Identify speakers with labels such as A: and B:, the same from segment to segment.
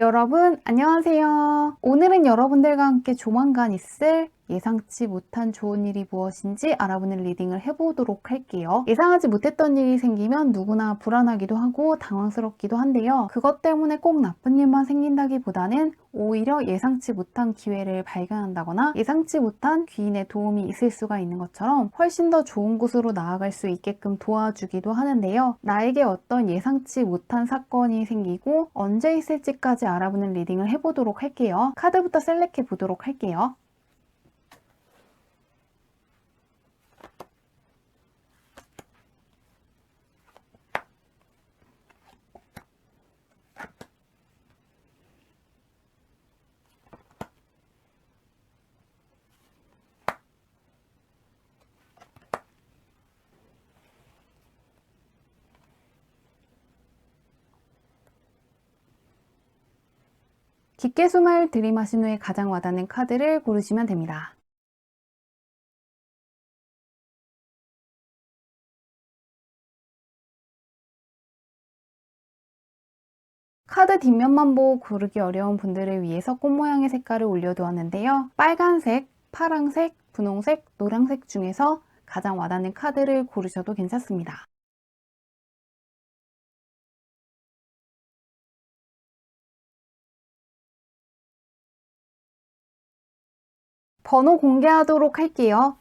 A: 여러분, 안녕하세요. 오늘은 여러분들과 함께 조만간 있을 예상치 못한 좋은 일이 무엇인지 알아보는 리딩을 해보도록 할게요. 예상하지 못했던 일이 생기면 누구나 불안하기도 하고 당황스럽기도 한데요. 그것 때문에 꼭 나쁜 일만 생긴다기보다는 오히려 예상치 못한 기회를 발견한다거나 예상치 못한 귀인의 도움이 있을 수가 있는 것처럼 훨씬 더 좋은 곳으로 나아갈 수 있게끔 도와주기도 하는데요. 나에게 어떤 예상치 못한 사건이 생기고 언제 있을지까지 알아보는 리딩을 해보도록 할게요. 카드부터 셀렉해 보도록 할게요. 깊게 숨을 들이마신 후에 가장 와닿는 카드를 고르시면 됩니다. 카드 뒷면만 보고 고르기 어려운 분들을 위해서 꽃 모양의 색깔을 올려두었는데요. 빨간색, 파란색, 분홍색, 노란색 중에서 가장 와닿는 카드를 고르셔도 괜찮습니다. 번호 공개하도록 할게요.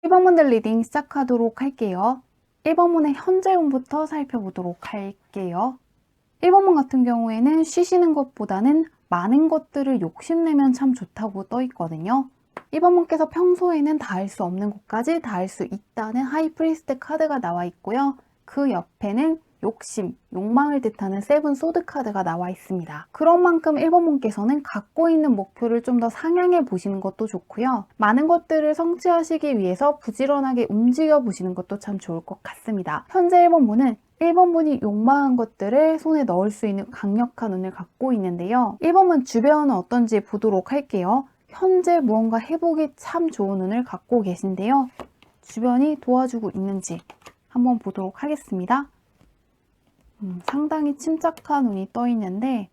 A: (1번분들) 리딩 시작하도록 할게요. 1번분의 현재 운부터 살펴보도록 할게요. 1번분 같은 경우에는 쉬시는 것보다는 많은 것들을 욕심내면 참 좋다고 떠 있거든요. 1번분께서 평소에는 닿을 수 없는 곳까지 닿을 수 있다는 하이프리스트 카드가 나와 있고요. 그 옆에는 욕심, 욕망을 뜻하는 세븐 소드 카드가 나와 있습니다. 그런 만큼 1번분께서는 갖고 있는 목표를 좀 더 상향해 보시는 것도 좋고요. 많은 것들을 성취하시기 위해서 부지런하게 움직여 보시는 것도 참 좋을 것 같습니다. 현재 1번분은 1번분이 욕망한 것들을 손에 넣을 수 있는 강력한 운을 갖고 있는데요. 1번분 주변은 어떤지 보도록 할게요. 현재 무언가 해보기 참 좋은 운을 갖고 계신데요. 주변이 도와주고 있는지 한번 보도록 하겠습니다. 상당히 침착한 운이 떠 있는데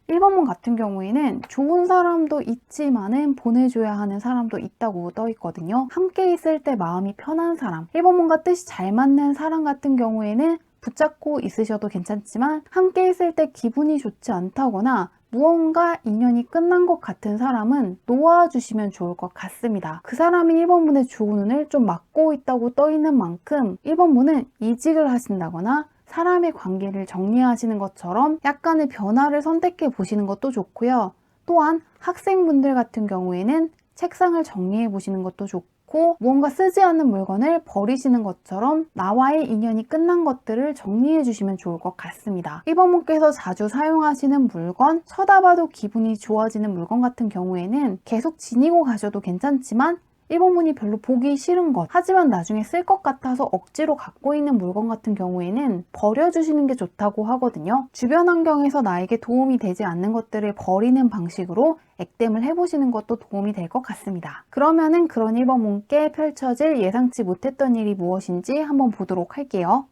A: 1번분 같은 경우에는 좋은 사람도 있지만은 보내줘야 하는 사람도 있다고 떠 있거든요. 함께 있을 때 마음이 편한 사람, 1번분과 뜻이 잘 맞는 사람 같은 경우에는 붙잡고 있으셔도 괜찮지만 함께 있을 때 기분이 좋지 않다거나 무언가 인연이 끝난 것 같은 사람은 놓아주시면 좋을 것 같습니다. 그 사람이 1번분의 좋은 운을 좀 막고 있다고 떠 있는 만큼 1번분은 이직을 하신다거나 사람의 관계를 정리하시는 것처럼 약간의 변화를 선택해 보시는 것도 좋고요. 또한 학생분들 같은 경우에는 책상을 정리해 보시는 것도 좋고 무언가 쓰지 않는 물건을 버리시는 것처럼 나와의 인연이 끝난 것들을 정리해 주시면 좋을 것 같습니다. 1번분께서 자주 사용하시는 물건, 쳐다봐도 기분이 좋아지는 물건 같은 경우에는 계속 지니고 가셔도 괜찮지만 1번분이 별로 보기 싫은 것, 하지만 나중에 쓸 것 같아서 억지로 갖고 있는 물건 같은 경우에는 버려주시는 게 좋다고 하거든요. 주변 환경에서 나에게 도움이 되지 않는 것들을 버리는 방식으로 액땜을 해보시는 것도 도움이 될 것 같습니다. 그러면은 그런 1번분께 펼쳐질 예상치 못했던 일이 무엇인지 한번 보도록 할게요.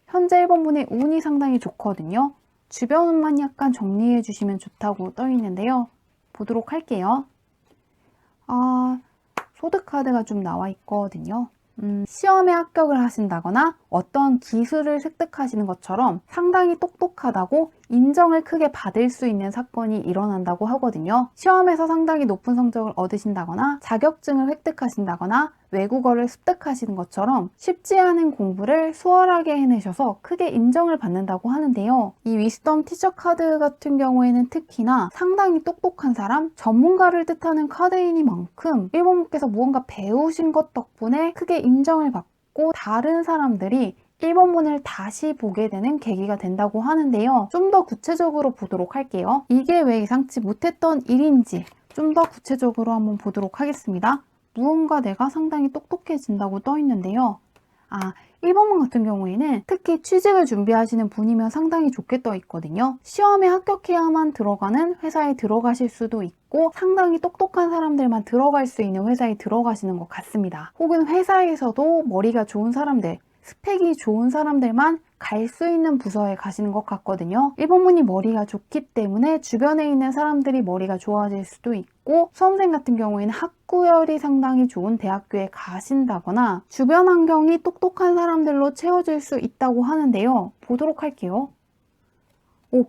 A: 현재 1번분의 운이 상당히 좋거든요. 주변 운만 약간 정리해 주시면 좋다고 떠 있는데요. 보도록 할게요. 소드카드가 좀 나와 있거든요. 시험에 합격을 하신다거나 어떤 기술을 습득하시는 것처럼 상당히 똑똑하다고 인정을 크게 받을 수 있는 사건이 일어난다고 하거든요. 시험에서 상당히 높은 성적을 얻으신다거나 자격증을 획득하신다거나 외국어를 습득하시는 것처럼 쉽지 않은 공부를 수월하게 해내셔서 크게 인정을 받는다고 하는데요. 이 위스덤 티처 카드 같은 경우에는 특히나 상당히 똑똑한 사람, 전문가를 뜻하는 카드이니만큼 1번분께서 무언가 배우신 것 덕분에 크게 인정을 받고 다른 사람들이 1번분을 다시 보게 되는 계기가 된다고 하는데요. 좀 더 구체적으로 보도록 할게요. 이게 왜 예상치 못했던 일인지 좀 더 구체적으로 한번 보도록 하겠습니다. 무언가 내가 상당히 똑똑해진다고 떠 있는데요. 1번문 같은 경우에는 특히 취직을 준비하시는 분이면 상당히 좋게 떠 있거든요. 시험에 합격해야만 들어가는 회사에 들어가실 수도 있고 상당히 똑똑한 사람들만 들어갈 수 있는 회사에 들어가시는 것 같습니다. 혹은 회사에서도 머리가 좋은 사람들, 스펙이 좋은 사람들만 갈 수 있는 부서에 가시는 것 같거든요. 1번문이 머리가 좋기 때문에 주변에 있는 사람들이 머리가 좋아질 수도 있고 수험생 같은 경우에는 학구열이 상당히 좋은 대학교에 가신다거나 주변 환경이 똑똑한 사람들로 채워질 수 있다고 하는데요. 보도록 할게요.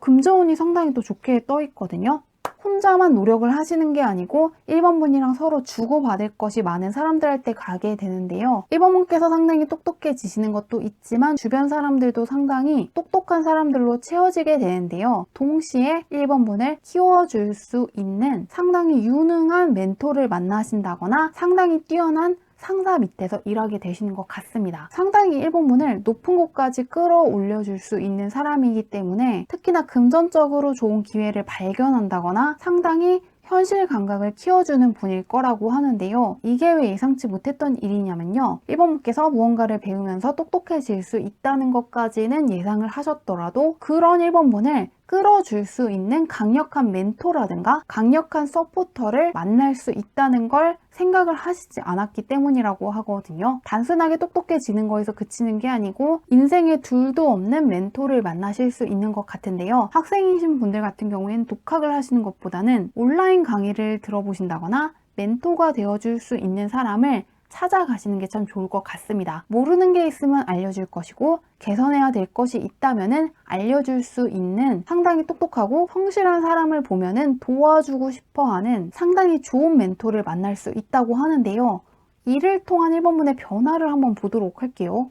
A: 금전운이 상당히 또 좋게 떠 있거든요. 혼자만 노력을 하시는 게 아니고 1번분이랑 서로 주고받을 것이 많은 사람들한테 가게 되는데요. 1번분께서 상당히 똑똑해지시는 것도 있지만 주변 사람들도 상당히 똑똑한 사람들로 채워지게 되는데요. 동시에 1번분을 키워줄 수 있는 상당히 유능한 멘토를 만나신다거나 상당히 뛰어난 상사 밑에서 일하게 되시는 것 같습니다. 상당히 1번문을 높은 곳까지 끌어올려 줄 수 있는 사람이기 때문에 특히나 금전적으로 좋은 기회를 발견한다거나 상당히 현실 감각을 키워주는 분일 거라고 하는데요. 이게 왜 예상치 못했던 일이냐면요. 1번분께서 무언가를 배우면서 똑똑해질 수 있다는 것까지는 예상을 하셨더라도 그런 1번분을 끌어줄 수 있는 강력한 멘토라든가 강력한 서포터를 만날 수 있다는 걸 생각을 하시지 않았기 때문이라고 하거든요. 단순하게 똑똑해지는 거에서 그치는 게 아니고 인생에 둘도 없는 멘토를 만나실 수 있는 것 같은데요. 학생이신 분들 같은 경우에는 독학을 하시는 것보다는 온라인 강의를 들어보신다거나 멘토가 되어줄 수 있는 사람을 찾아가시는 게 참 좋을 것 같습니다. 모르는 게 있으면 알려줄 것이고 개선해야 될 것이 있다면은 알려줄 수 있는 상당히 똑똑하고 성실한 사람을 보면은 도와주고 싶어하는 상당히 좋은 멘토를 만날 수 있다고 하는데요. 이를 통한 1번문의 변화를 한번 보도록 할게요.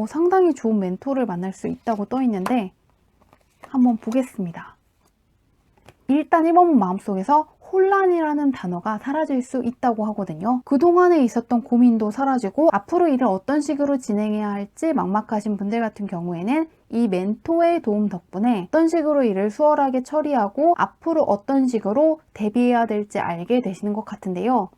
A: 상당히 좋은 멘토를 만날 수 있다고 떠 있는데 한번 보겠습니다. 일단 1번문 마음속에서 혼란이라는 단어가 사라질 수 있다고 하거든요. 그동안에 있었던 고민도 사라지고 앞으로 일을 어떤 식으로 진행해야 할지 막막하신 분들 같은 경우에는 이 멘토의 도움 덕분에 어떤 식으로 일을 수월하게 처리하고 앞으로 어떤 식으로 대비해야 될지 알게 되시는 것 같은데요.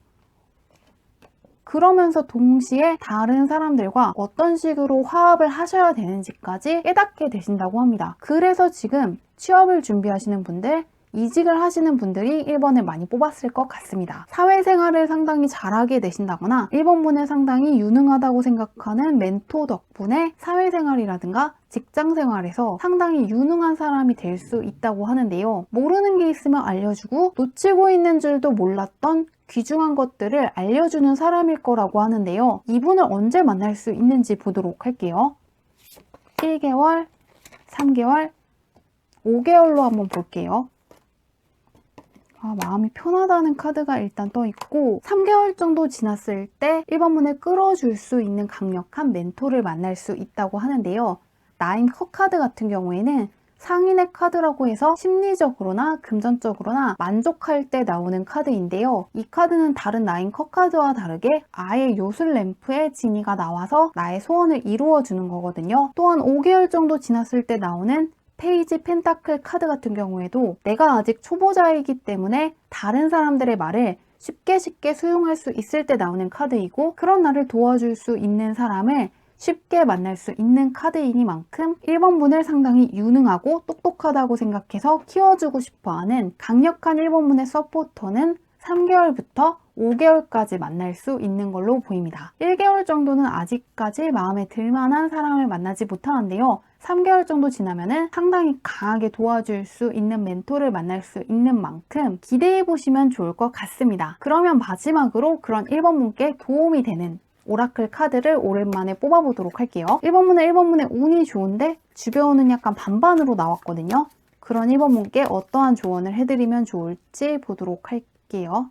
A: 그러면서 동시에 다른 사람들과 어떤 식으로 화합을 하셔야 되는지까지 깨닫게 되신다고 합니다. 그래서 지금 취업을 준비하시는 분들, 이직을 하시는 분들이 1번을 많이 뽑았을 것 같습니다. 사회생활을 상당히 잘하게 되신다거나 1번분을 상당히 유능하다고 생각하는 멘토 덕분에 사회생활이라든가 직장생활에서 상당히 유능한 사람이 될 수 있다고 하는데요. 모르는 게 있으면 알려주고 놓치고 있는 줄도 몰랐던 귀중한 것들을 알려주는 사람일 거라고 하는데요. 이분을 언제 만날 수 있는지 보도록 할게요. 1개월, 3개월, 5개월로 한번 볼게요. 마음이 편하다는 카드가 일단 떠 있고 3개월 정도 지났을 때 1번문을 끌어줄 수 있는 강력한 멘토를 만날 수 있다고 하는데요. 9컵 카드 같은 경우에는 상인의 카드라고 해서 심리적으로나 금전적으로나 만족할 때 나오는 카드인데요. 이 카드는 다른 9컵 카드와 다르게 아예 요술 램프의 지니가 나와서 나의 소원을 이루어주는 거거든요. 또한 5개월 정도 지났을 때 나오는 페이지 펜타클 카드 같은 경우에도 내가 아직 초보자이기 때문에 다른 사람들의 말을 쉽게 수용할 수 있을 때 나오는 카드이고 그런 나를 도와줄 수 있는 사람을 쉽게 만날 수 있는 카드이니만큼 1번분을 상당히 유능하고 똑똑하다고 생각해서 키워주고 싶어하는 강력한 1번분의 서포터는 3개월부터 5개월까지 만날 수 있는 걸로 보입니다. 1개월 정도는 아직까지 마음에 들만한 사람을 만나지 못하는데요. 3개월 정도 지나면은 상당히 강하게 도와줄 수 있는 멘토를 만날 수 있는 만큼 기대해 보시면 좋을 것 같습니다. 그러면 마지막으로 그런 1번분께 도움이 되는 오라클 카드를 오랜만에 뽑아보도록 할게요. 1번문의 운이 좋은데 주변은 약간 반반으로 나왔거든요. 그런 1번분께 어떠한 조언을 해드리면 좋을지 보도록 할게요.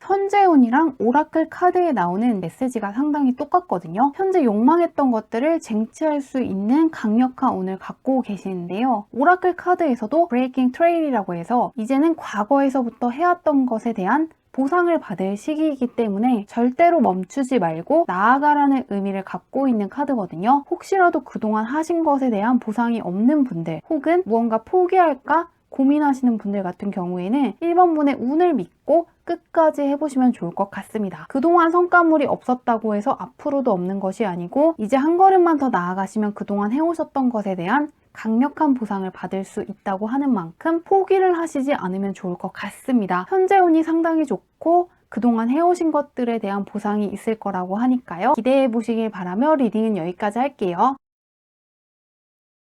A: 현재운이랑 오라클 카드에 나오는 메시지가 상당히 똑같거든요. 현재 욕망했던 것들을 쟁취할 수 있는 강력한 운을 갖고 계시는데요. 오라클 카드에서도 브레이킹 트레일이라고 해서 이제는 과거에서부터 해왔던 것에 대한 보상을 받을 시기이기 때문에 절대로 멈추지 말고 나아가라는 의미를 갖고 있는 카드거든요. 혹시라도 그동안 하신 것에 대한 보상이 없는 분들 혹은 무언가 포기할까 고민하시는 분들 같은 경우에는 1번 분의 운을 믿고 끝까지 해보시면 좋을 것 같습니다. 그동안 성과물이 없었다고 해서 앞으로도 없는 것이 아니고 이제 한 걸음만 더 나아가시면 그동안 해오셨던 것에 대한 강력한 보상을 받을 수 있다고 하는 만큼 포기를 하시지 않으면 좋을 것 같습니다. 현재 운이 상당히 좋고 그동안 해오신 것들에 대한 보상이 있을 거라고 하니까요. 기대해 보시길 바라며 리딩은 여기까지 할게요.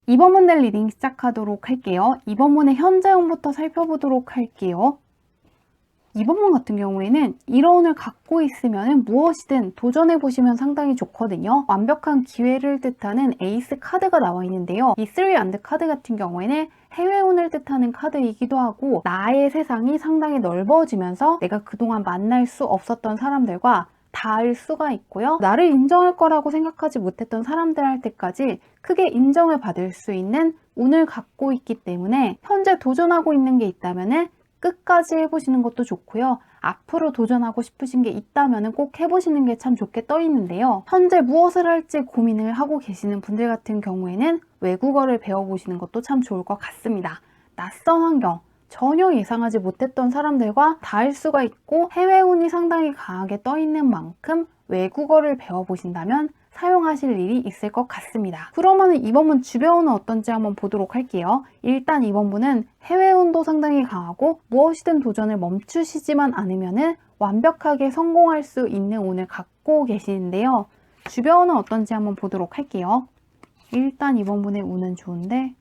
A: 2번 문제 리딩 시작하도록 할게요. 2번 문의 현재 운부터 살펴보도록 할게요. 2번 문 같은 경우에는 이런 운을 갖고 있으면 무엇이든 도전해보시면 상당히 좋거든요. 완벽한 기회를 뜻하는 에이스 카드가 나와 있는데요. 이 3&, 카드 같은 경우에는 해외 운을 뜻하는 카드이기도 하고 나의 세상이 상당히 넓어지면서 내가 그동안 만날 수 없었던 사람들과 닿을 수가 있고요. 나를 인정할 거라고 생각하지 못했던 사람들한테까지 크게 인정을 받을 수 있는 운을 갖고 있기 때문에 현재 도전하고 있는 게 있다면 끝까지 해보시는 것도 좋고요. 앞으로 도전하고 싶으신 게 있다면 꼭 해보시는 게 참 좋게 떠 있는데요. 현재 무엇을 할지 고민을 하고 계시는 분들 같은 경우에는 외국어를 배워보시는 것도 참 좋을 것 같습니다. 낯선 환경, 전혀 예상하지 못했던 사람들과 닿을 수가 있고 해외운이 상당히 강하게 떠 있는 만큼 외국어를 배워보신다면 사용하실 일이 있을 것 같습니다. 그러면 이번 문 주변운은 어떤지 한번 보도록 할게요. 일단 이번 문은 해외운도 상당히 강하고 무엇이든 도전을 멈추시지만 않으면 완벽하게 성공할 수 있는 운을 갖고 계시는데요. 주변운은 어떤지 한번 보도록 할게요. 일단 이번 문의 운은 좋은데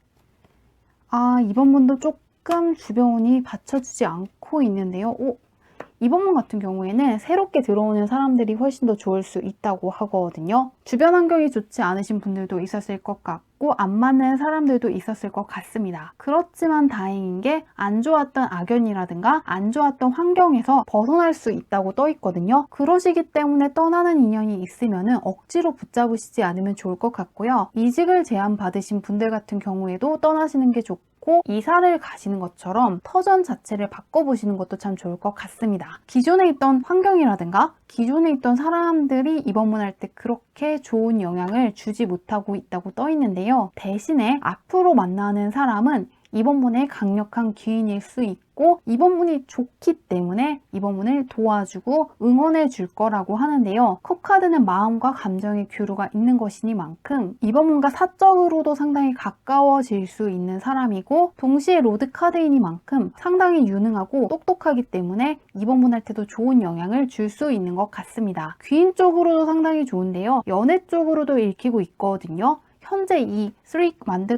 A: 이번 문도 조금 주변운이 받쳐주지 않고 있는데요. 이번 문 같은 경우에는 새롭게 들어오는 사람들이 훨씬 더 좋을 수 있다고 하거든요. 주변 환경이 좋지 않으신 분들도 있었을 것 같고 안 맞는 사람들도 있었을 것 같습니다. 그렇지만 다행인 게 안 좋았던 악연이라든가 안 좋았던 환경에서 벗어날 수 있다고 떠 있거든요. 그러시기 때문에 떠나는 인연이 있으면 억지로 붙잡으시지 않으면 좋을 것 같고요. 이직을 제안받으신 분들 같은 경우에도 떠나시는 게 좋고 이사를 가시는 것처럼 터전 자체를 바꿔보시는 것도 참 좋을 것 같습니다. 기존에 있던 환경이라든가 기존에 있던 사람들이 이번 문 할 때 그렇게 좋은 영향을 주지 못하고 있다고 떠 있는데요. 대신에 앞으로 만나는 사람은 이번 문의 강력한 귀인일 수 있고 이번 문이 좋기 때문에 이번 문을 도와주고 응원해 줄 거라고 하는데요. 컵카드는 마음과 감정의 교류가 있는 것이니만큼 이번 문과 사적으로도 상당히 가까워질 수 있는 사람이고 동시에 로드 카드이니만큼 상당히 유능하고 똑똑하기 때문에 이번 문 할 때도 좋은 영향을 줄 수 있는 것 같습니다. 귀인 쪽으로도 상당히 좋은데요. 연애 쪽으로도 읽히고 있거든요. 현재 이 3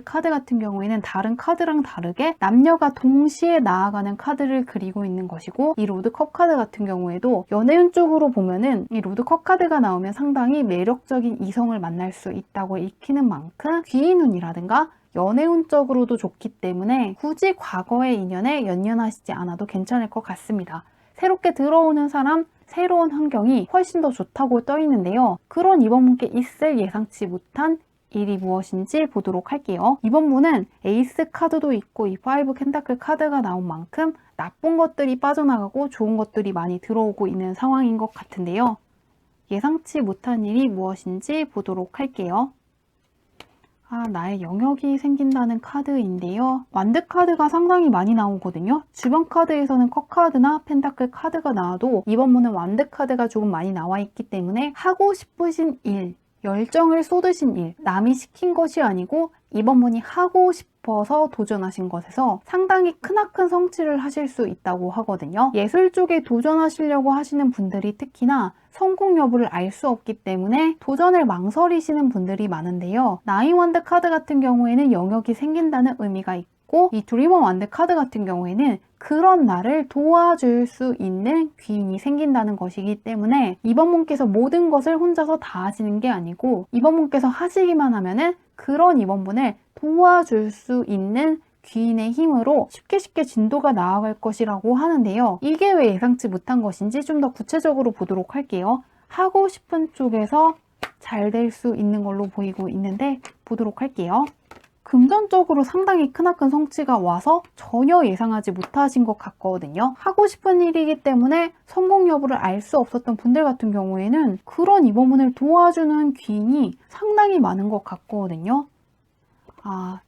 A: 카드 같은 경우에는 다른 카드랑 다르게 남녀가 동시에 나아가는 카드를 그리고 있는 것이고 이 로드컵 카드 같은 경우에도 연애운 쪽으로 보면은 이 로드컵 카드가 나오면 상당히 매력적인 이성을 만날 수 있다고 읽히는 만큼 귀인운이라든가 연애운 쪽으로도 좋기 때문에 굳이 과거의 인연에 연연하시지 않아도 괜찮을 것 같습니다. 새롭게 들어오는 사람, 새로운 환경이 훨씬 더 좋다고 떠 있는데요. 그런 이번 문께 있을 예상치 못한 일이 무엇인지 보도록 할게요. 이번 문은 에이스 카드도 있고 이 5 켄타클 카드가 나온 만큼 나쁜 것들이 빠져나가고 좋은 것들이 많이 들어오고 있는 상황인 것 같은데요. 예상치 못한 일이 무엇인지 보도록 할게요. 나의 영역이 생긴다는 카드인데요. 완드 카드가 상당히 많이 나오거든요. 주변 카드에서는 컵 카드나 펜타클 카드가 나와도 이번 문은 완드 카드가 조금 많이 나와 있기 때문에 하고 싶으신 일, 열정을 쏟으신 일, 남이 시킨 것이 아니고 이번 문이 하고 싶어서 도전하신 것에서 상당히 크나큰 성취를 하실 수 있다고 하거든요. 예술 쪽에 도전하시려고 하시는 분들이 특히나 성공 여부를 알 수 없기 때문에 도전을 망설이시는 분들이 많은데요. 9 원드 카드 같은 경우에는 영역이 생긴다는 의미가 있고 이 드리머 완드 카드 같은 경우에는 그런 나를 도와줄 수 있는 귀인이 생긴다는 것이기 때문에 이번 문께서 모든 것을 혼자서 다 하시는 게 아니고 이번 문께서 하시기만 하면은 그런 이번 문을 도와줄 수 있는 귀인의 힘으로 쉽게 진도가 나아갈 것이라고 하는데요. 이게 왜 예상치 못한 것인지 좀 더 구체적으로 보도록 할게요. 하고 싶은 쪽에서 잘 될 수 있는 걸로 보이고 있는데 보도록 할게요. 금전적으로 상당히 크나큰 성취가 와서 전혀 예상하지 못하신 것 같거든요. 하고 싶은 일이기 때문에 성공 여부를 알 수 없었던 분들 같은 경우에는 그런 이번 문을 도와주는 귀인이 상당히 많은 것 같거든요.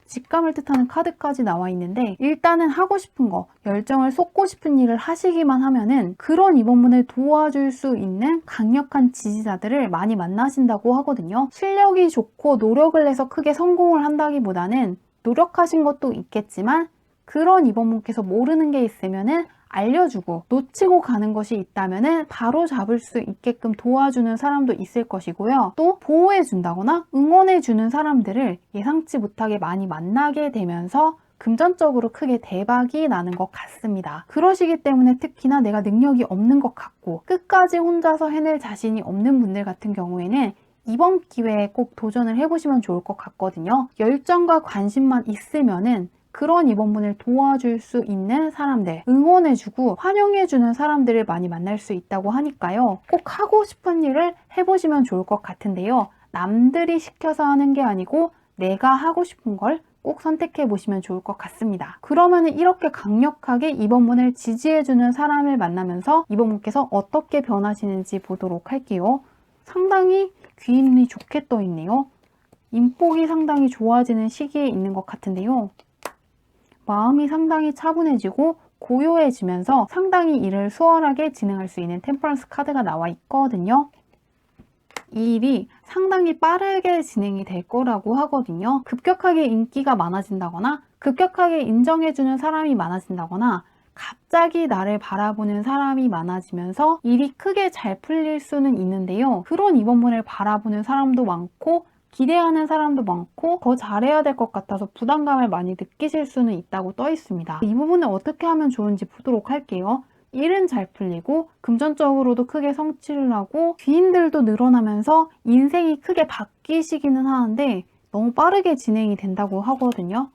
A: 직감을 뜻하는 카드까지 나와 있는데 일단은 하고 싶은 거, 열정을 쏟고 싶은 일을 하시기만 하면은 그런 이번문을 도와줄 수 있는 강력한 지지자들을 많이 만나신다고 하거든요. 실력이 좋고 노력을 해서 크게 성공을 한다기보다는 노력하신 것도 있겠지만 그런 이번문께서 모르는 게 있으면은 알려주고 놓치고 가는 것이 있다면은 바로 잡을 수 있게끔 도와주는 사람도 있을 것이고요. 또 보호해준다거나 응원해주는 사람들을 예상치 못하게 많이 만나게 되면서 금전적으로 크게 대박이 나는 것 같습니다. 그러시기 때문에 특히나 내가 능력이 없는 것 같고 끝까지 혼자서 해낼 자신이 없는 분들 같은 경우에는 이번 기회에 꼭 도전을 해보시면 좋을 것 같거든요. 열정과 관심만 있으면은 그런 이번문을 도와줄 수 있는 사람들, 응원해주고 환영해주는 사람들을 많이 만날 수 있다고 하니까요. 꼭 하고 싶은 일을 해보시면 좋을 것 같은데요. 남들이 시켜서 하는 게 아니고 내가 하고 싶은 걸 꼭 선택해 보시면 좋을 것 같습니다. 그러면 이렇게 강력하게 이번문을 지지해주는 사람을 만나면서 이번문께서 어떻게 변하시는지 보도록 할게요. 상당히 귀인운이 좋게 떠 있네요. 인복이 상당히 좋아지는 시기에 있는 것 같은데요. 마음이 상당히 차분해지고 고요해지면서 상당히 일을 수월하게 진행할 수 있는 템퍼런스 카드가 나와 있거든요. 이 일이 상당히 빠르게 진행이 될 거라고 하거든요. 급격하게 인기가 많아진다거나 급격하게 인정해주는 사람이 많아진다거나 갑자기 나를 바라보는 사람이 많아지면서 일이 크게 잘 풀릴 수는 있는데요. 그런 이번문을 바라보는 사람도 많고 기대하는 사람도 많고 더 잘해야 될 것 같아서 부담감을 많이 느끼실 수는 있다고 떠 있습니다. 이 부분을 어떻게 하면 좋은지 보도록 할게요. 일은 잘 풀리고 금전적으로도 크게 성취를 하고 귀인들도 늘어나면서 인생이 크게 바뀌시기는 하는데 너무 빠르게 진행이 된다고 하거든요.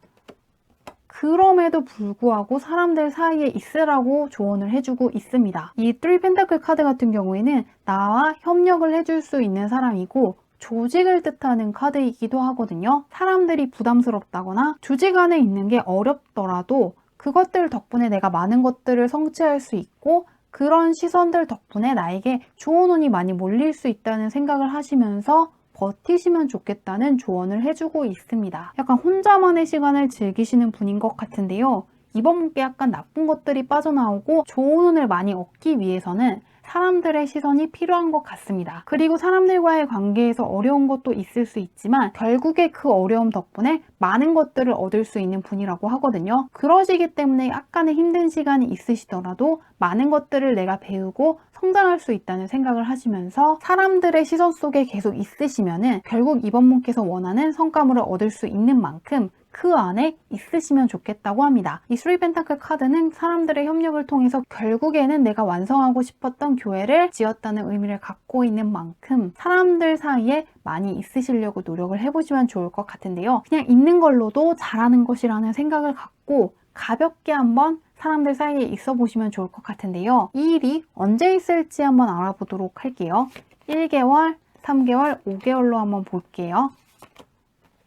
A: 그럼에도 불구하고 사람들 사이에 있으라고 조언을 해주고 있습니다. 이 3 펜타클 카드 같은 경우에는 나와 협력을 해줄 수 있는 사람이고 조직을 뜻하는 카드이기도 하거든요. 사람들이 부담스럽다거나 조직 안에 있는 게 어렵더라도 그것들 덕분에 내가 많은 것들을 성취할 수 있고 그런 시선들 덕분에 나에게 좋은 운이 많이 몰릴 수 있다는 생각을 하시면서 버티시면 좋겠다는 조언을 해주고 있습니다. 약간 혼자만의 시간을 즐기시는 분인 것 같은데요. 이번 분께 약간 나쁜 것들이 빠져나오고 좋은 운을 많이 얻기 위해서는 사람들의 시선이 필요한 것 같습니다. 그리고 사람들과의 관계에서 어려운 것도 있을 수 있지만 결국에 그 어려움 덕분에 많은 것들을 얻을 수 있는 분이라고 하거든요. 그러시기 때문에 약간의 힘든 시간이 있으시더라도 많은 것들을 내가 배우고 성장할 수 있다는 생각을 하시면서 사람들의 시선 속에 계속 있으시면은 결국 이번 분께서 원하는 성과물을 얻을 수 있는 만큼 그 안에 있으시면 좋겠다고 합니다. 이 3 펜타클 카드는 사람들의 협력을 통해서 결국에는 내가 완성하고 싶었던 교회를 지었다는 의미를 갖고 있는 만큼 사람들 사이에 많이 있으시려고 노력을 해보시면 좋을 것 같은데요. 그냥 있는 걸로도 잘하는 것이라는 생각을 갖고 가볍게 한번 사람들 사이에 있어 보시면 좋을 것 같은데요. 이 일이 언제 있을지 한번 알아보도록 할게요. 1개월, 3개월, 5개월로 한번 볼게요.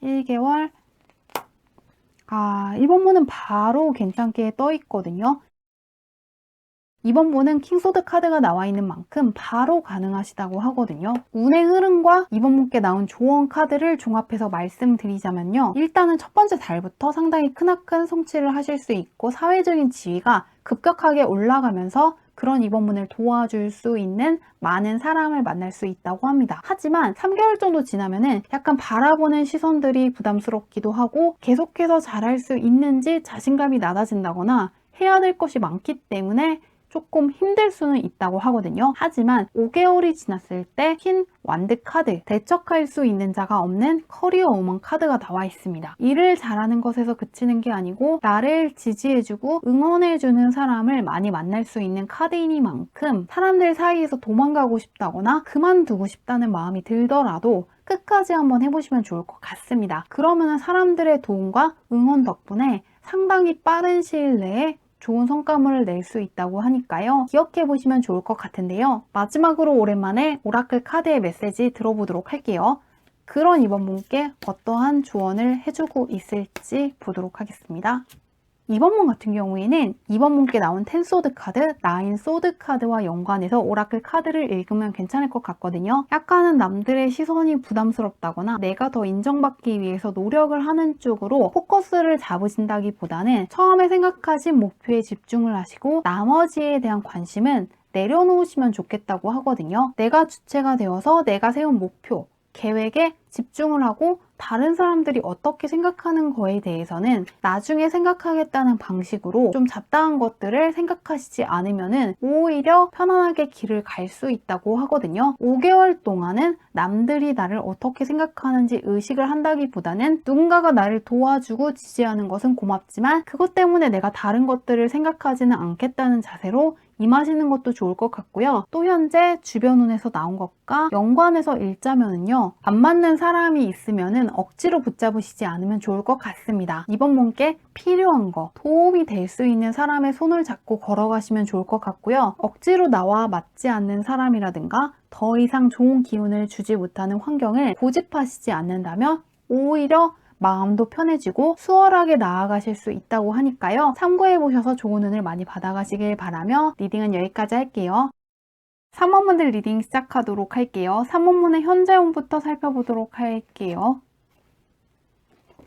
A: 1개월, 이번 분은 바로 괜찮게 떠 있거든요. 이번 분은 킹소드 카드가 나와 있는 만큼 바로 가능하시다고 하거든요. 운의 흐름과 이번 분께 나온 조언 카드를 종합해서 말씀드리자면요. 일단은 첫 번째 달부터 상당히 크나큰 성취를 하실 수 있고 사회적인 지위가 급격하게 올라가면서 그런 이번 분을 도와줄 수 있는 많은 사람을 만날 수 있다고 합니다. 하지만 3개월 정도 지나면은 약간 바라보는 시선들이 부담스럽기도 하고 계속해서 잘할 수 있는지 자신감이 낮아진다거나 해야 될 것이 많기 때문에 조금 힘들 수는 있다고 하거든요. 하지만 5개월이 지났을 때 흰 완드 카드, 대척할 수 있는 자가 없는 커리어 우먼 카드가 나와 있습니다. 일을 잘하는 것에서 그치는 게 아니고 나를 지지해주고 응원해주는 사람을 많이 만날 수 있는 카드이니만큼 사람들 사이에서 도망가고 싶다거나 그만두고 싶다는 마음이 들더라도 끝까지 한번 해보시면 좋을 것 같습니다. 그러면 사람들의 도움과 응원 덕분에 상당히 빠른 시일 내에 좋은 성과물을 낼 수 있다고 하니까요. 기억해 보시면 좋을 것 같은데요. 마지막으로 오랜만에 오라클 카드의 메시지 들어보도록 할게요. 그런 이번 분께 어떠한 조언을 해주고 있을지 보도록 하겠습니다. 2번 문 같은 경우에는 2번 문께 나온 10 소드 카드, 9 소드 카드와 연관해서 오라클 카드를 읽으면 괜찮을 것 같거든요. 약간은 남들의 시선이 부담스럽다거나 내가 더 인정받기 위해서 노력을 하는 쪽으로 포커스를 잡으신다기보다는 처음에 생각하신 목표에 집중을 하시고 나머지에 대한 관심은 내려놓으시면 좋겠다고 하거든요. 내가 주체가 되어서 내가 세운 목표, 계획에 집중을 하고 다른 사람들이 어떻게 생각하는 거에 대해서는 나중에 생각하겠다는 방식으로 좀 잡다한 것들을 생각하시지 않으면은 오히려 편안하게 길을 갈 수 있다고 하거든요. 5개월 동안은 남들이 나를 어떻게 생각하는지 의식을 한다기보다는 누군가가 나를 도와주고 지지하는 것은 고맙지만 그것 때문에 내가 다른 것들을 생각하지는 않겠다는 자세로 임하시는 것도 좋을 것 같고요. 또 현재 주변 운에서 나온 것과 연관해서 읽자면은요. 안 맞는 사람이 있으면은 억지로 붙잡으시지 않으면 좋을 것 같습니다. 이번 문께 필요한 거, 도움이 될 수 있는 사람의 손을 잡고 걸어가시면 좋을 것 같고요. 억지로 나와 맞지 않는 사람이라든가 더 이상 좋은 기운을 주지 못하는 환경을 고집하시지 않는다면 오히려 마음도 편해지고 수월하게 나아가실 수 있다고 하니까요. 참고해보셔서 좋은 운을 많이 받아가시길 바라며 리딩은 여기까지 할게요. 3원문들 리딩 시작하도록 할게요. 3원문의 현재 운부터 살펴보도록 할게요.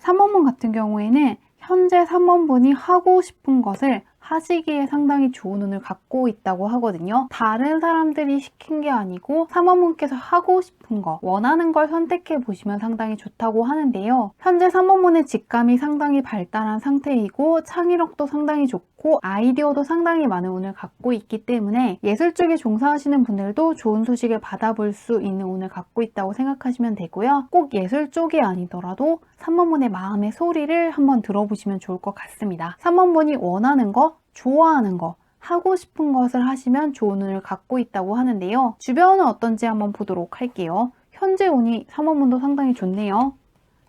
A: 3원문 같은 경우에는 현재 3원분이 하고 싶은 것을 하시기에 상당히 좋은 운을 갖고 있다고 하거든요. 다른 사람들이 시킨 게 아니고 3원문께서 하고 싶은 거, 원하는 걸 선택해 보시면 상당히 좋다고 하는데요. 현재 3원문의 직감이 상당히 발달한 상태이고 창의력도 상당히 좋고 아이디어도 상당히 많은 운을 갖고 있기 때문에 예술 쪽에 종사하시는 분들도 좋은 소식을 받아볼 수 있는 운을 갖고 있다고 생각하시면 되고요. 꼭 예술 쪽이 아니더라도 3원문의 마음의 소리를 한번 들어보시면 좋을 것 같습니다. 3원문이 원하는 거, 좋아하는 거, 하고 싶은 것을 하시면 좋은 운을 갖고 있다고 하는데요. 주변은 어떤지 한번 보도록 할게요. 현재 운이 3원문도 상당히 좋네요.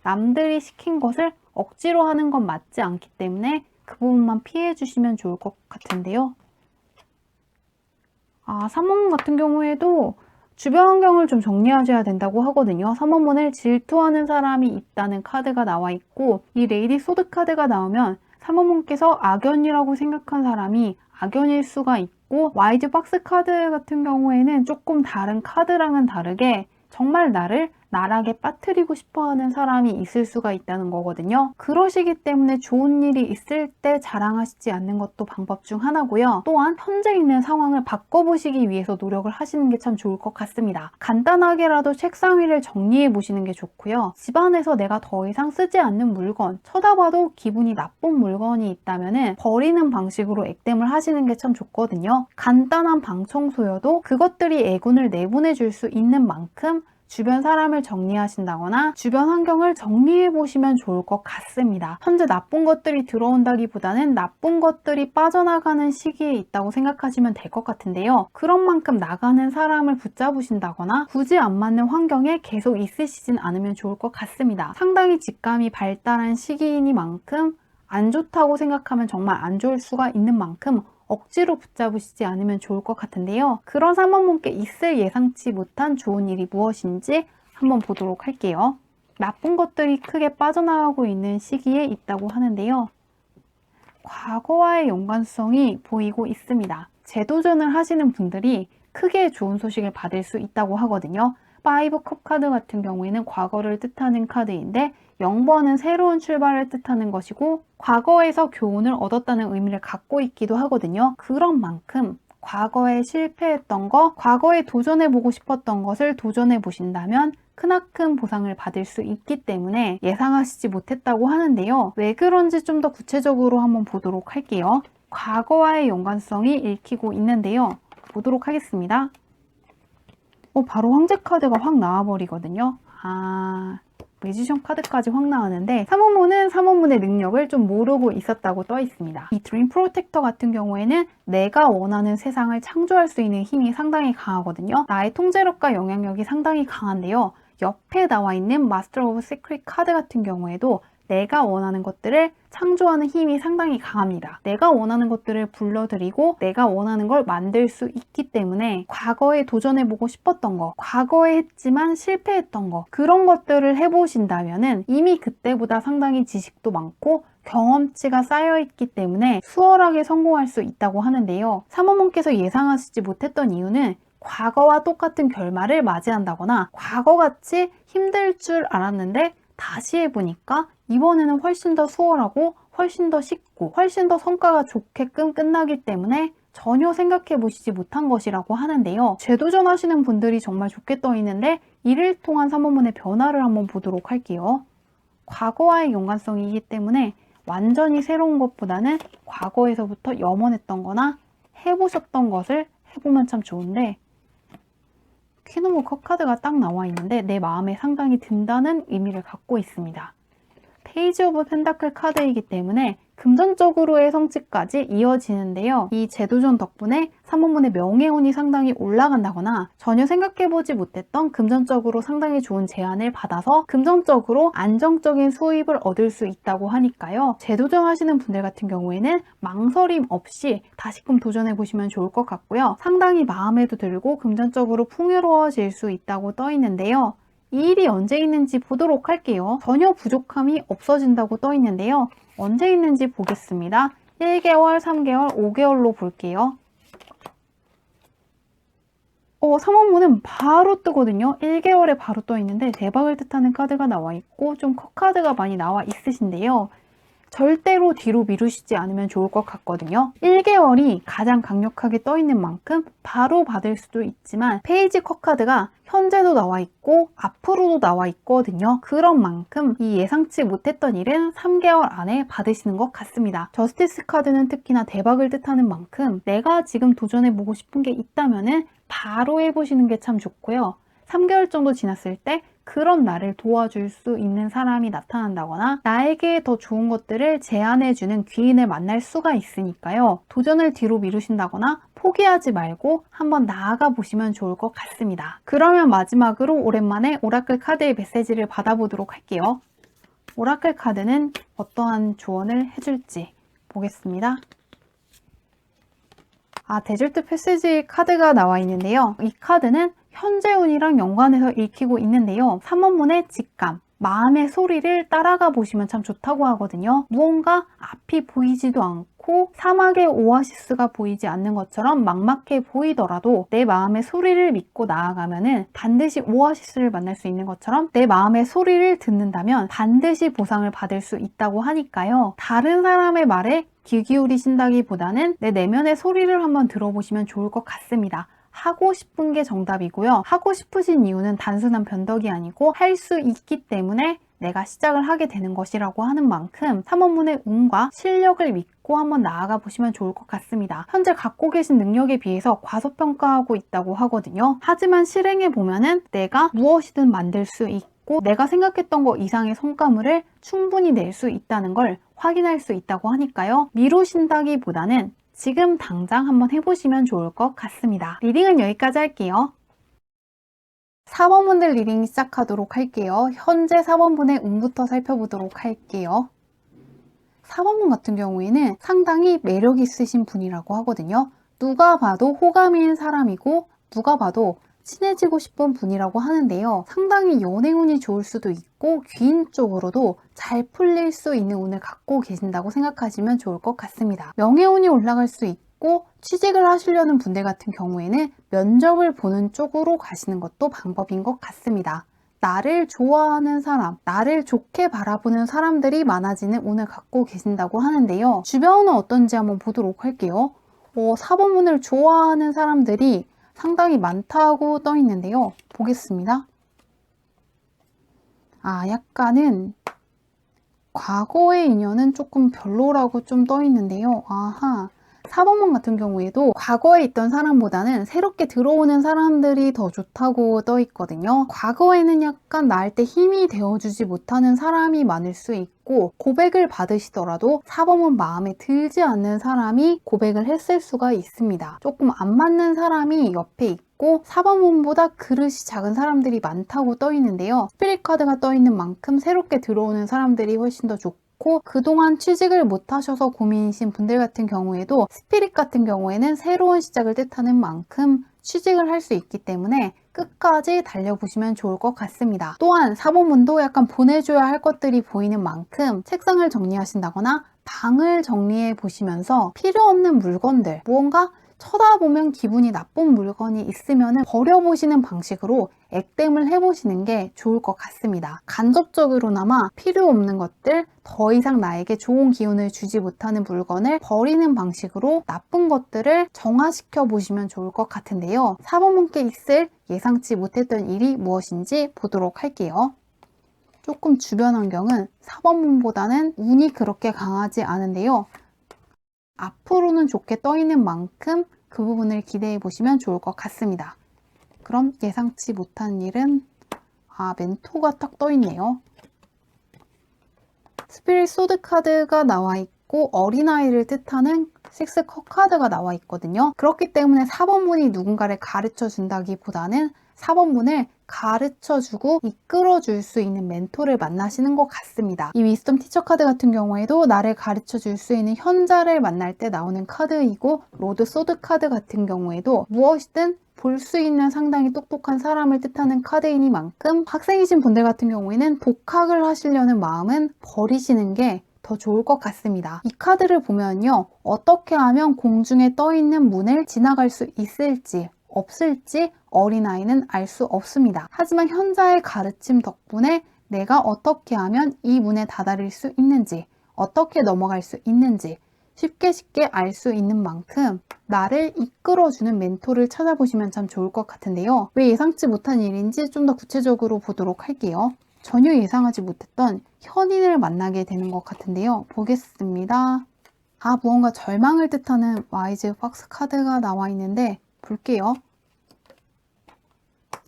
A: 남들이 시킨 것을 억지로 하는 건 맞지 않기 때문에 그 부분만 피해 주시면 좋을 것 같은데요. 3원문 같은 경우에도 주변 환경을 좀 정리하셔야 된다고 하거든요. 3원문을 질투하는 사람이 있다는 카드가 나와 있고 이 레이디 소드 카드가 나오면 3원문께서 악연이라고 생각한 사람이 악연일 수가 있고 와이즈 박스 카드 같은 경우에는 조금 다른 카드랑은 다르게 정말 나를 나락에 빠뜨리고 싶어하는 사람이 있을 수가 있다는 거거든요. 그러시기 때문에 좋은 일이 있을 때 자랑하시지 않는 것도 방법 중 하나고요. 또한 현재 있는 상황을 바꿔보시기 위해서 노력을 하시는 게 참 좋을 것 같습니다. 간단하게라도 책상 위를 정리해 보시는 게 좋고요. 집안에서 내가 더 이상 쓰지 않는 물건, 쳐다봐도 기분이 나쁜 물건이 있다면 버리는 방식으로 액땜을 하시는 게 참 좋거든요. 간단한 방 청소여도 그것들이 애군을 내보내 줄 수 있는 만큼 주변 사람을 정리하신다거나 주변 환경을 정리해 보시면 좋을 것 같습니다. 현재 나쁜 것들이 들어온다기보다는 나쁜 것들이 빠져나가는 시기에 있다고 생각하시면 될 것 같은데요. 그런 만큼 나가는 사람을 붙잡으신다거나 굳이 안 맞는 환경에 계속 있으시진 않으면 좋을 것 같습니다. 상당히 직감이 발달한 시기이니만큼 안 좋다고 생각하면 정말 안 좋을 수가 있는 만큼 억지로 붙잡으시지 않으면 좋을 것 같은데요. 그런 3원문께 있을 예상치 못한 좋은 일이 무엇인지 한번 보도록 할게요. 나쁜 것들이 크게 빠져나가고 있는 시기에 있다고 하는데요. 과거와의 연관성이 보이고 있습니다. 재도전을 하시는 분들이 크게 좋은 소식을 받을 수 있다고 하거든요. 5컵 카드 같은 경우에는 과거를 뜻하는 카드인데 0번은 새로운 출발을 뜻하는 것이고 과거에서 교훈을 얻었다는 의미를 갖고 있기도 하거든요. 그런 만큼 과거에 실패했던 거, 과거에 도전해보고 싶었던 것을 도전해보신다면 크나큰 보상을 받을 수 있기 때문에 예상하시지 못했다고 하는데요. 왜 그런지 좀 더 구체적으로 한번 보도록 할게요. 과거와의 연관성이 읽히고 있는데요. 보도록 하겠습니다. 바로 황제 카드가 확 나와버리거든요. 매지션 카드까지 확 나왔는데 3원문은 3원문의 능력을 좀 모르고 있었다고 떠 있습니다. 이 드림 프로텍터 같은 경우에는 내가 원하는 세상을 창조할 수 있는 힘이 상당히 강하거든요. 나의 통제력과 영향력이 상당히 강한데요. 옆에 나와 있는 마스터 오브 시크릿 카드 같은 경우에도 내가 원하는 것들을 창조하는 힘이 상당히 강합니다. 내가 원하는 것들을 불러들이고 내가 원하는 걸 만들 수 있기 때문에 과거에 도전해보고 싶었던 거, 과거에 했지만 실패했던 거, 그런 것들을 해보신다면은 이미 그때보다 상당히 지식도 많고 경험치가 쌓여있기 때문에 수월하게 성공할 수 있다고 하는데요. 사모님께서 예상하시지 못했던 이유는 과거와 똑같은 결말을 맞이한다거나 과거같이 힘들 줄 알았는데 다시 해보니까 이번에는 훨씬 더 수월하고 훨씬 더 쉽고 훨씬 더 성과가 좋게끔 끝나기 때문에 전혀 생각해 보시지 못한 것이라고 하는데요. 재도전하시는 분들이 정말 좋게 떠 있는데 이를 통한 삼원문의 변화를 한번 보도록 할게요. 과거와의 연관성이기 때문에 완전히 새로운 것보다는 과거에서부터 염원했던 거나 해보셨던 것을 해보면 참 좋은데 퀸 오브 컵 카드가 딱 나와 있는데 내 마음에 상당히 든다는 의미를 갖고 있습니다. 페이지 오브 펜다클 카드이기 때문에 금전적으로의 성취까지 이어지는데요. 이 재도전 덕분에 삼원문의 명예운이 상당히 올라간다거나 전혀 생각해보지 못했던 금전적으로 상당히 좋은 제안을 받아서 금전적으로 안정적인 수입을 얻을 수 있다고 하니까요. 재도전 하시는 분들 같은 경우에는 망설임 없이 다시금 도전해보시면 좋을 것 같고요. 상당히 마음에도 들고 금전적으로 풍요로워질 수 있다고 떠 있는데요. 이 일이 언제 있는지 보도록 할게요. 전혀 부족함이 없어진다고 떠 있는데요. 언제 있는지 보겠습니다. 1개월, 3개월, 5개월로 볼게요. 삼원문은 바로 뜨거든요. 1개월에 바로 떠 있는데 대박을 뜻하는 카드가 나와 있고 좀 컷 카드가 많이 나와 있으신데요. 절대로 뒤로 미루시지 않으면 좋을 것 같거든요. 1개월이 가장 강력하게 떠 있는 만큼 바로 받을 수도 있지만 페이지 컷 카드가 현재도 나와 있고 앞으로도 나와 있거든요. 그런 만큼 이 예상치 못했던 일은 3개월 안에 받으시는 것 같습니다. 저스티스 카드는 특히나 대박을 뜻하는 만큼 내가 지금 도전해보고 싶은 게 있다면은 바로 해보시는 게 참 좋고요. 3개월 정도 지났을 때 그런 나를 도와줄 수 있는 사람이 나타난다거나 나에게 더 좋은 것들을 제안해주는 귀인을 만날 수가 있으니까요. 도전을 뒤로 미루신다거나 포기하지 말고 한번 나아가 보시면 좋을 것 같습니다. 그러면 마지막으로 오랜만에 오라클 카드의 메시지를 받아보도록 할게요. 오라클 카드는 어떠한 조언을 해줄지 보겠습니다. 데절트 패시지 카드가 나와 있는데요. 이 카드는 현재 운이랑 연관해서 읽히고 있는데요. 삼원문의 직감, 마음의 소리를 따라가 보시면 참 좋다고 하거든요. 무언가 앞이 보이지도 않고 사막의 오아시스가 보이지 않는 것처럼 막막해 보이더라도 내 마음의 소리를 믿고 나아가면은 반드시 오아시스를 만날 수 있는 것처럼 내 마음의 소리를 듣는다면 반드시 보상을 받을 수 있다고 하니까요. 다른 사람의 말에 귀 기울이신다기보다는 내 내면의 소리를 한번 들어보시면 좋을 것 같습니다. 하고 싶은 게 정답이고요. 하고 싶으신 이유는 단순한 변덕이 아니고 할 수 있기 때문에 내가 시작을 하게 되는 것이라고 하는 만큼 삼원문의 운과 실력을 믿고 한번 나아가 보시면 좋을 것 같습니다. 현재 갖고 계신 능력에 비해서 과소평가하고 있다고 하거든요. 하지만 실행해 보면은 내가 무엇이든 만들 수 있고 내가 생각했던 것 이상의 성과물을 충분히 낼 수 있다는 걸 확인할 수 있다고 하니까요. 미루신다기보다는 지금 당장 한번 해보시면 좋을 것 같습니다. 리딩은 여기까지 할게요. 4번분들 리딩 시작하도록 할게요. 현재 4번분의 운부터 살펴보도록 할게요. 4번분 같은 경우에는 상당히 매력 있으신 분이라고 하거든요. 누가 봐도 호감인 사람이고 누가 봐도 친해지고 싶은 분이라고 하는데요. 상당히 연애운이 좋을 수도 있고 귀인 쪽으로도 잘 풀릴 수 있는 운을 갖고 계신다고 생각하시면 좋을 것 같습니다. 명예운이 올라갈 수 있고 취직을 하시려는 분들 같은 경우에는 면접을 보는 쪽으로 가시는 것도 방법인 것 같습니다. 나를 좋아하는 사람, 나를 좋게 바라보는 사람들이 많아지는 운을 갖고 계신다고 하는데요. 주변은 어떤지 한번 보도록 할게요. 4번 운을 좋아하는 사람들이 상당히 많다고 떠 있는데요. 보겠습니다. 약간은 과거의 인연은 조금 별로라고 좀 떠 있는데요. 4번 4번문 같은 경우에도 과거에 있던 사람보다는 새롭게 들어오는 사람들이 더 좋다고 떠 있거든요. 과거에는 약간 나한테 힘이 되어주지 못하는 사람이 많을 수 있고, 고백을 받으시더라도 4번문 마음에 들지 않는 사람이 고백을 했을 수가 있습니다. 조금 안 맞는 사람이 옆에 있고 4번문보다 그릇이 작은 사람들이 많다고 떠 있는데요. 스피릿 카드가 떠 있는 만큼 새롭게 들어오는 사람들이 훨씬 더 좋고, 그동안 취직을 못하셔서 고민이신 분들 같은 경우에도 스피릿 같은 경우에는 새로운 시작을 뜻하는 만큼 취직을 할 수 있기 때문에 끝까지 달려보시면 좋을 것 같습니다. 또한 4번문도 약간 보내줘야 할 것들이 보이는 만큼 책상을 정리하신다거나 방을 정리해 보시면서 필요 없는 물건들, 무언가 쳐다보면 기분이 나쁜 물건이 있으면 버려보시는 방식으로 액땜을 해보시는 게 좋을 것 같습니다. 간접적으로나마 필요 없는 것들, 더 이상 나에게 좋은 기운을 주지 못하는 물건을 버리는 방식으로 나쁜 것들을 정화시켜 보시면 좋을 것 같은데요. 4번문께 있을 예상치 못했던 일이 무엇인지 보도록 할게요. 조금 주변 환경은 4번문보다는 운이 그렇게 강하지 않은데요. 앞으로는 좋게 떠 있는 만큼 그 부분을 기대해 보시면 좋을 것 같습니다. 그럼 예상치 못한 일은 멘토가 딱 떠 있네요. 스피릿 소드 카드가 나와 있고 어린아이를 뜻하는 6컵 카드가 나와 있거든요. 그렇기 때문에 4번문이 누군가를 가르쳐 준다기보다는 4번문을 가르쳐주고 이끌어줄 수 있는 멘토를 만나시는 것 같습니다. 이 위스덤 티처 카드 같은 경우에도 나를 가르쳐줄 수 있는 현자를 만날 때 나오는 카드이고, 로드 소드 카드 같은 경우에도 무엇이든 볼 수 있는 상당히 똑똑한 사람을 뜻하는 카드이니만큼 학생이신 분들 같은 경우에는 독학을 하시려는 마음은 버리시는 게 더 좋을 것 같습니다. 이 카드를 보면요, 어떻게 하면 공중에 떠 있는 문을 지나갈 수 있을지 없을지 어린아이는 알 수 없습니다. 하지만 현자의 가르침 덕분에 내가 어떻게 하면 이 문에 다다를 수 있는지, 어떻게 넘어갈 수 있는지 쉽게 알 수 있는 만큼 나를 이끌어주는 멘토를 찾아보시면 참 좋을 것 같은데요. 왜 예상치 못한 일인지 좀 더 구체적으로 보도록 할게요. 전혀 예상하지 못했던 현인을 만나게 되는 것 같은데요. 보겠습니다. 무언가 절망을 뜻하는 와이즈 박스 카드가 나와 있는데 볼게요.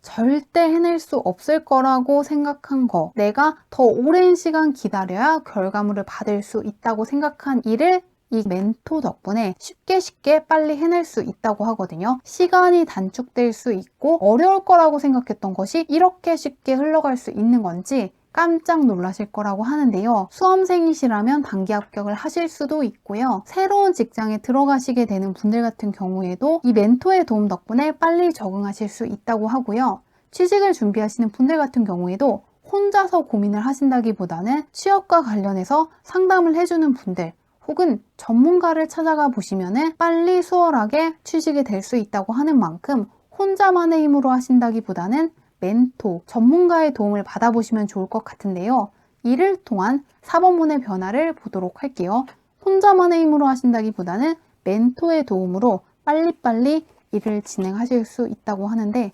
A: 절대 해낼 수 없을 거라고 생각한 거, 내가 더 오랜 시간 기다려야 결과물을 받을 수 있다고 생각한 일을 이 멘토 덕분에 쉽게 빨리 해낼 수 있다고 하거든요. 시간이 단축될 수 있고 어려울 거라고 생각했던 것이 이렇게 쉽게 흘러갈 수 있는 건지 깜짝 놀라실 거라고 하는데요. 수험생이시라면 단기 합격을 하실 수도 있고요. 새로운 직장에 들어가시게 되는 분들 같은 경우에도 이 멘토의 도움 덕분에 빨리 적응하실 수 있다고 하고요. 취직을 준비하시는 분들 같은 경우에도 혼자서 고민을 하신다기보다는 취업과 관련해서 상담을 해주는 분들, 혹은 전문가를 찾아가 보시면 빨리 수월하게 취직이 될 수 있다고 하는 만큼 혼자만의 힘으로 하신다기보다는 멘토, 전문가의 도움을 받아보시면 좋을 것 같은데요. 이를 통한 4번문의 변화를 보도록 할게요. 혼자만의 힘으로 하신다기보다는 멘토의 도움으로 빨리빨리 일을 진행하실 수 있다고 하는데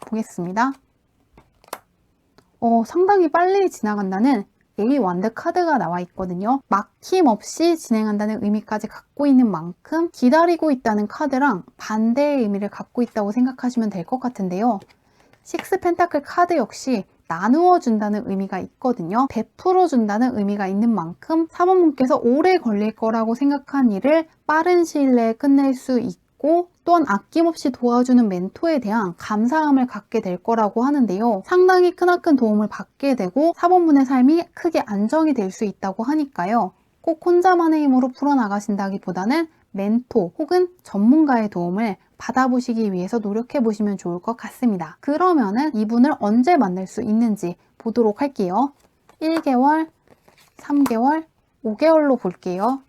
A: 보겠습니다. 상당히 빨리 지나간다는 A 완드 카드가 나와 있거든요. 막힘없이 진행한다는 의미까지 갖고 있는 만큼 기다리고 있다는 카드랑 반대의 의미를 갖고 있다고 생각하시면 될 것 같은데요. 6 펜타클 카드 역시 나누어 준다는 의미가 있거든요. 베풀어 준다는 의미가 있는 만큼 4번문께서 오래 걸릴 거라고 생각한 일을 빠른 시일 내에 끝낼 수 있고, 또한 아낌없이 도와주는 멘토에 대한 감사함을 갖게 될 거라고 하는데요. 상당히 크나큰 도움을 받게 되고 4번문의 삶이 크게 안정이 될 수 있다고 하니까요. 꼭 혼자만의 힘으로 풀어나가신다기보다는 멘토 혹은 전문가의 도움을 받아보시기 위해서 노력해 보시면 좋을 것 같습니다. 그러면은 이분을 언제 만날 수 있는지 보도록 할게요. 1개월, 3개월, 5개월로 볼게요.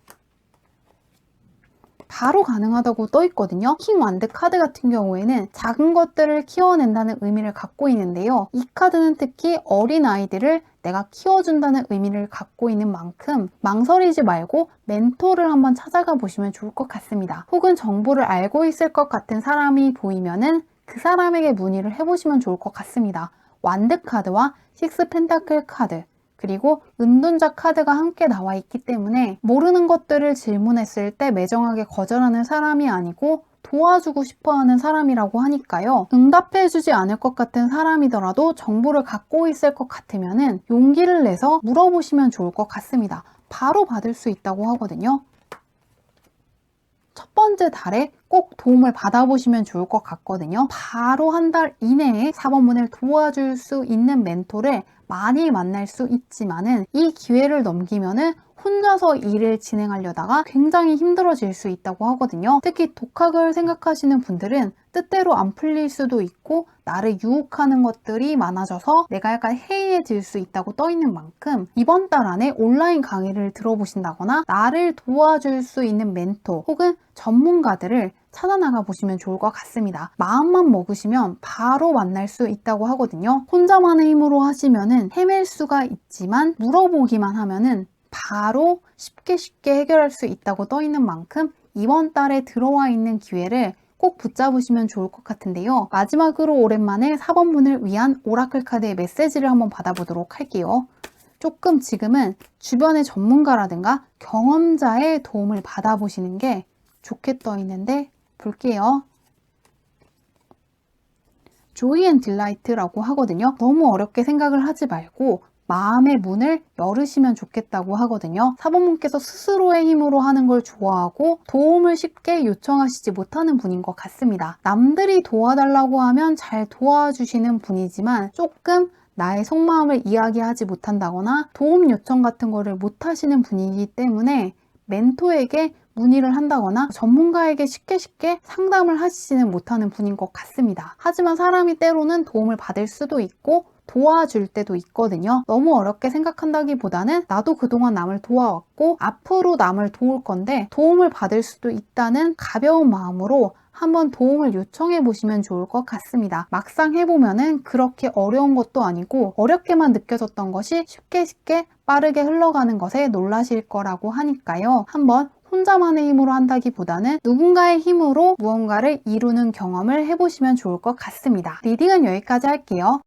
A: 바로 가능하다고 떠 있거든요. 킹 완드 카드 같은 경우에는 작은 것들을 키워낸다는 의미를 갖고 있는데요. 이 카드는 특히 어린 아이들을 내가 키워준다는 의미를 갖고 있는 만큼 망설이지 말고 멘토를 한번 찾아가 보시면 좋을 것 같습니다. 혹은 정보를 알고 있을 것 같은 사람이 보이면은 그 사람에게 문의를 해보시면 좋을 것 같습니다. 완드 카드와 6 펜타클 카드, 그리고 은둔자 카드가 함께 나와 있기 때문에 모르는 것들을 질문했을 때 매정하게 거절하는 사람이 아니고 도와주고 싶어하는 사람이라고 하니까요. 응답해주지 않을 것 같은 사람이더라도 정보를 갖고 있을 것 같으면 용기를 내서 물어보시면 좋을 것 같습니다. 바로 받을 수 있다고 하거든요. 첫 번째 달에 꼭 도움을 받아보시면 좋을 것 같거든요. 바로 한 달 이내에 사법문을 도와줄 수 있는 멘토를 많이 만날 수 있지만은 이 기회를 넘기면은 혼자서 일을 진행하려다가 굉장히 힘들어질 수 있다고 하거든요. 특히 독학을 생각하시는 분들은 뜻대로 안 풀릴 수도 있고 나를 유혹하는 것들이 많아져서 내가 약간 해이해질 수 있다고 떠 있는 만큼 이번 달 안에 온라인 강의를 들어보신다거나 나를 도와줄 수 있는 멘토 혹은 전문가들을 찾아나가 보시면 좋을 것 같습니다. 마음만 먹으시면 바로 만날 수 있다고 하거든요. 혼자만의 힘으로 하시면은 헤맬 수가 있지만 물어보기만 하면은 바로 쉽게 해결할 수 있다고 떠 있는 만큼 이번 달에 들어와 있는 기회를 꼭 붙잡으시면 좋을 것 같은데요. 마지막으로 오랜만에 사법문을 위한 오라클 카드의 메시지를 한번 받아보도록 할게요. 조금 지금은 주변의 전문가라든가 경험자의 도움을 받아보시는 게 좋게 떠 있는데 볼게요. 조이 앤 딜라이트라고 하거든요. 너무 어렵게 생각을 하지 말고 마음의 문을 열으시면 좋겠다고 하거든요. 사법문께서 스스로의 힘으로 하는 걸 좋아하고 도움을 쉽게 요청하시지 못하는 분인 것 같습니다. 남들이 도와달라고 하면 잘 도와주시는 분이지만 조금 나의 속마음을 이야기하지 못한다거나 도움 요청 같은 거를 못 하시는 분이기 때문에 멘토에게 문의를 한다거나 전문가에게 쉽게 상담을 하시지는 못하는 분인 것 같습니다. 하지만 사람이 때로는 도움을 받을 수도 있고 도와줄 때도 있거든요. 너무 어렵게 생각한다기보다는 나도 그동안 남을 도와왔고 앞으로 남을 도울 건데 도움을 받을 수도 있다는 가벼운 마음으로 한번 도움을 요청해 보시면 좋을 것 같습니다. 막상 해보면은 그렇게 어려운 것도 아니고 어렵게만 느껴졌던 것이 쉽게 빠르게 흘러가는 것에 놀라실 거라고 하니까요. 한번 혼자만의 힘으로 한다기보다는 누군가의 힘으로 무언가를 이루는 경험을 해보시면 좋을 것 같습니다. 리딩은 여기까지 할게요.